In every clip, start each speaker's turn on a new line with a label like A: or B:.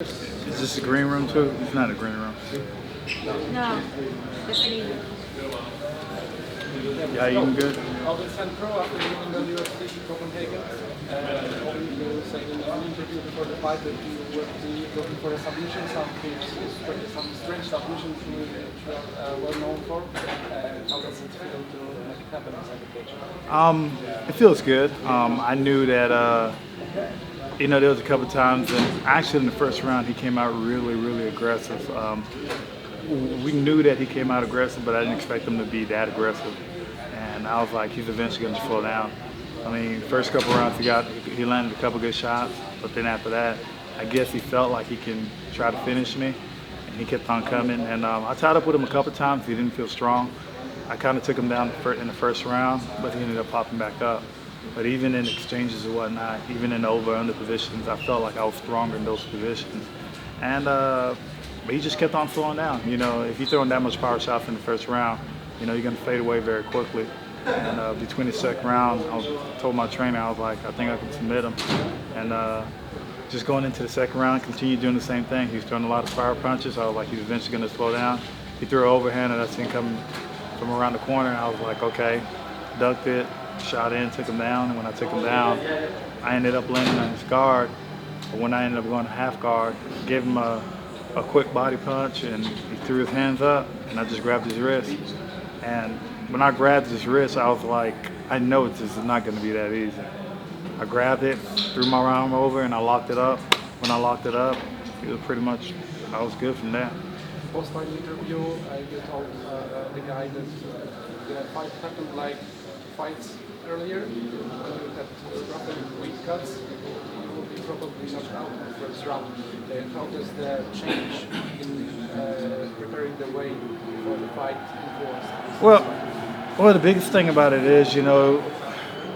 A: Is this a green room too? It's not a green room.
B: No, definitely.
A: Yeah, eating good?
C: Ovince and Preux after winning the Ufc Copenhagen. Ovince, you said in an interview before the fight that you would be looking for a submission, some strange submissions you are well known for. How does it feel to make it happen inside the cage?
A: It feels good. I knew that there was a couple times, and actually in the first round he came out really aggressive. We knew that he came out aggressive, but I didn't expect him to be that aggressive. And I was like, he's eventually going to slow down. I mean, first couple rounds he landed a couple good shots, but then after that, I guess he felt like he can try to finish me, and he kept on coming. And I tied up with him a couple times. He didn't feel strong. I kind of took him down in the first round, but he ended up popping back up. But even in exchanges and whatnot, even in over-under positions, I felt like I was stronger in those positions. And but he just kept on slowing down. You know, if you're throwing that much power shots in the first round, you know, you're going to fade away very quickly. And between the second round, I told my trainer, I was like, I think I can submit him. And just going into the second round, continued doing the same thing. He was throwing a lot of fire punches. I was like, he's eventually going to slow down. He threw an overhand, and I seen him coming from around the corner. And I was like, okay, ducked it, shot in, took him down. And when I took him down, I ended up landing on his guard. But when I ended up going to half guard, gave him a quick body punch, and he threw his hands up, and I just grabbed his wrist. And when I grabbed his wrist, I was like, I know this is not going to be that easy. I grabbed it, threw my arm over, and I locked it up. When I locked it up, it was pretty much, I was good from there.
C: Post-fight interview, you told the guy that the fight happened like fights earlier. You had roughly weak cuts. You will be probably knocked out in the first round. How does the change in preparing the way for the fight influence?
A: Well, the biggest thing about it is, you know,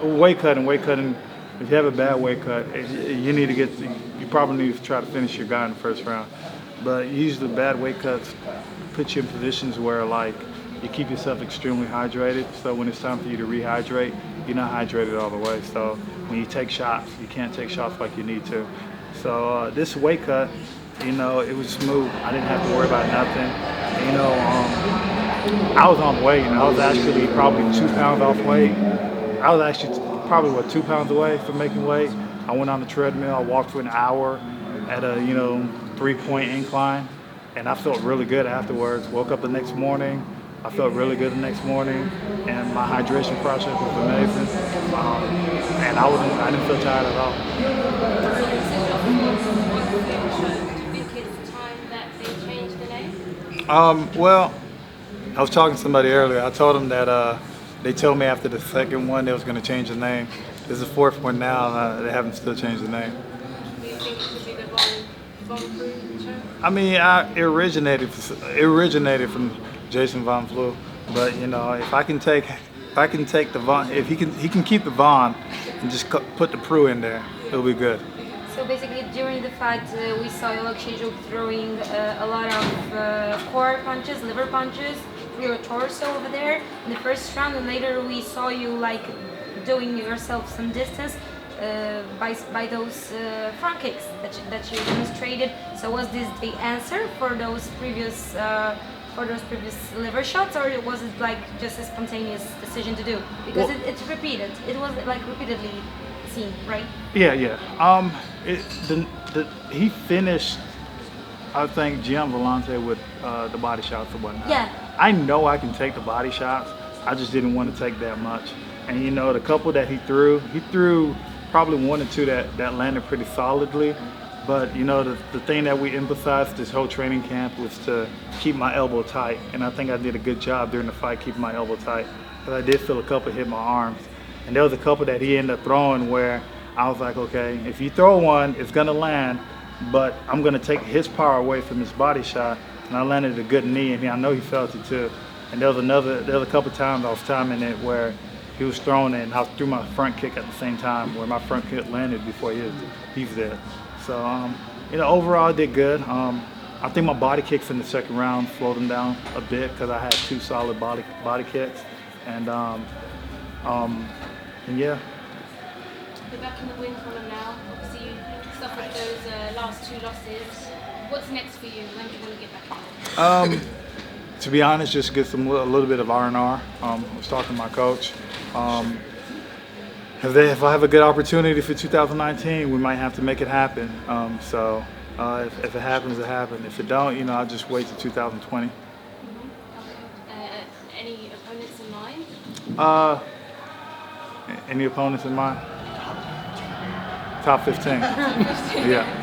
A: weight cutting. If you have a bad weight cut, you probably need to try to finish your guy in the first round. But usually bad weight cuts put you in positions where, like, you keep yourself extremely hydrated. So when it's time for you to rehydrate, you're not hydrated all the way. So when you take shots, you can't take shots like you need to. So this weight cut, you know, it was smooth. I didn't have to worry about nothing. You know, I was on weight. I was actually probably 2 pounds off weight. I was actually probably 2 pounds away from making weight. I went on the treadmill. I walked for an hour at a 3-point incline, and I felt really good afterwards. Woke up the next morning. I felt really good the next morning, and my hydration process was amazing. And I didn't feel tired at all.
B: Do you think it's time that they change the name?
A: Well, I was talking to somebody earlier. I told them that they told me after the second one they was going to change the name. This is the fourth one now, and they haven't still changed the name.
B: Do you think it should be the Von Preux?
A: I mean, it originated from Jason Von Preux, but you know, if I can take the Von, if he can keep the Von and just put the Preux in there, it'll be good.
B: So basically, during the fight, we saw you throwing a lot of core punches, liver punches through your torso over there in the first round, and later we saw you like doing yourself some distance by those front kicks that you demonstrated. So was this the answer for those previous liver shots, or was it like just a spontaneous decision to do? Because it's repeated. It was like repeatedly seen, right?
A: Yeah. He finished, I think, Gian Vellante with the body shots or whatnot.
B: Yeah.
A: I know I can take the body shots. I just didn't want to take that much. And you know, the couple that he threw probably 1 or 2 that landed pretty solidly. But you know, the thing that we emphasized this whole training camp was to keep my elbow tight. And I think I did a good job during the fight keeping my elbow tight. But I did feel a couple hit my arms. And there was a couple that he ended up throwing where I was like, okay, if you throw one, it's gonna land, but I'm gonna take his power away from his body shot. And I landed a good knee, and I know he felt it too. And there was a couple times I was timing it where he was throwing it, and I threw my front kick at the same time, where my front kick landed before he's there. So, you know, overall I did good. I think my body kicks in the second round slowed him down a bit because I had 2 solid body kicks, and yeah.
B: You're back in the win column now. Obviously, you suffered those last 2 losses.
D: What's next for you? When do you want to get back on?
A: To be honest, just get a little bit of R&R. I was talking to my coach. If I have a good opportunity for 2019, we might have to make it happen. If it happens, it happens. If it don't, you know, I'll just wait till 2020.
D: Any opponents in mind?
A: Any opponents in mind? Top 15. Yeah.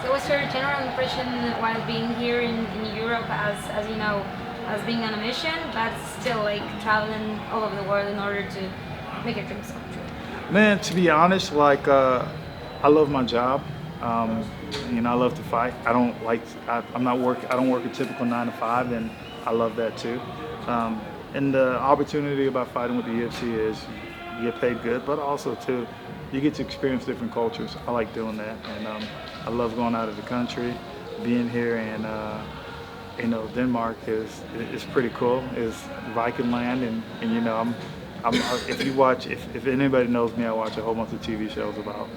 B: So what's your general impression while being here in Europe as you know, as being on a mission, but still like traveling all over the world in order to make your dreams come true?
A: Man, to be honest, like I love my job. You know, I love to fight. I don't work a typical 9 to 5, and I love that too. And the opportunity about fighting with the UFC is you get paid good, but also too, you get to experience different cultures. I like doing that, and I love going out of the country, being here, and you know, Denmark is pretty cool. It's Viking land, and you know, if anybody knows me, I watch a whole bunch of TV shows about,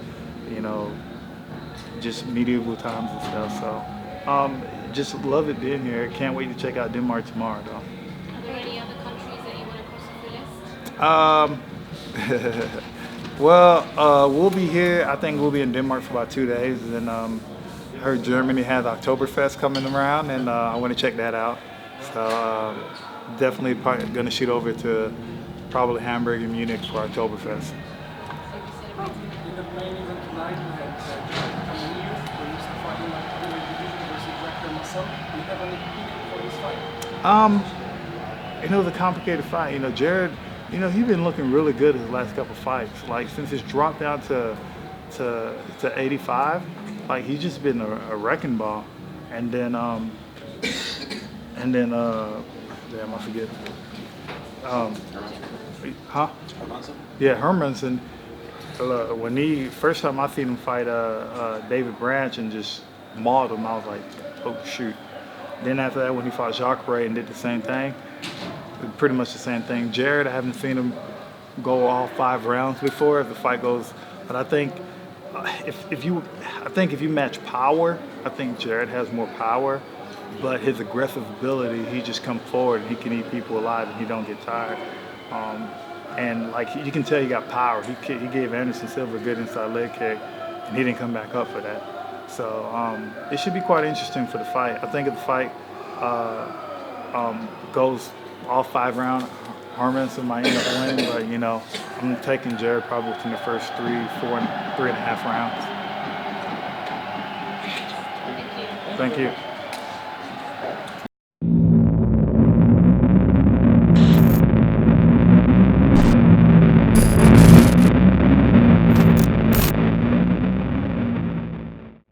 A: you know, just medieval times and stuff. So just love it being here. Can't wait to check out Denmark tomorrow, though.
D: Are there any other countries that you want to cross off your list?
A: Well, we'll be here. I think we'll be in Denmark for about 2 days, and then I heard Germany has Oktoberfest coming around, and I want to check that out. So definitely going to shoot over to probably Hamburg and Munich for Oktoberfest.
C: In the main event tonight, we had Camille, who used to fight in like heavyweight division versus Jack myself. Do you have any pick for this fight?
A: You know, it was a complicated fight. You know, Jared, you know, he's been looking really good his last couple fights. Like since it's dropped down to 85, like he's just been a wrecking ball. And then damn, I forget. Yeah, Hermanson. When first time I seen him fight David Branch and just mauled him, I was like, oh shoot. Then after that, when he fought Jacare and did the same thing, pretty much the same thing. Jared, I haven't seen him go all 5 rounds before. If the fight goes, but I think if you match power, I think Jared has more power. But his aggressive ability, he just comes forward and he can eat people alive and he don't get tired. And like you can tell he got power. He gave Anderson Silva a good inside leg kick, and he didn't come back up for that. So it should be quite interesting for the fight. I think if the fight goes all 5 rounds, Hermanson might end up winning, but you know, I'm taking Jared probably within the first 3, 4, and 3.5 rounds.
D: Thank you.
A: Thank you.